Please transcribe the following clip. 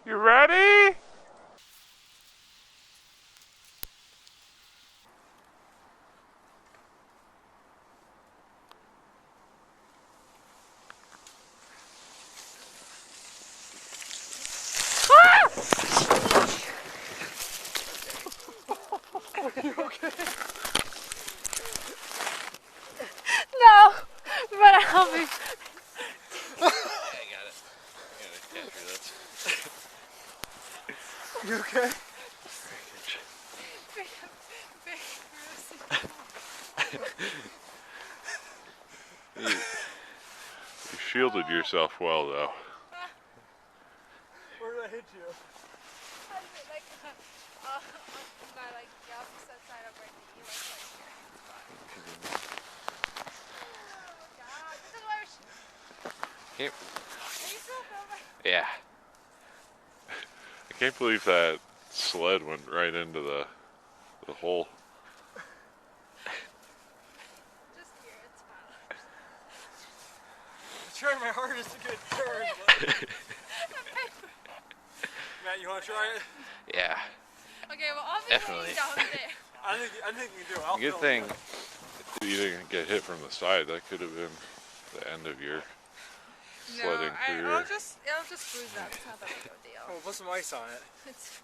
You ready? Are you okay? No, but I'll be. Yeah, I got it. I gotta capture this. You okay? You shielded yourself well, though. Where did I hit you? Like, on my the opposite side of my knee, here. Oh God, this is where Can't, are you still filming? yeah. I can't believe that sled went right into the hole. Just here, it's fine. I'm trying my hardest to get it turned, but... Matt, you want to try it? Yeah. Okay, well, I'll be Definitely. laying down there. I think you do. I'll Good film thing it. you didn't get hit from the side. That could have been the end of your sledding career. It'll just bruise up. It's not that big of a deal. Oh, put some ice on it. It's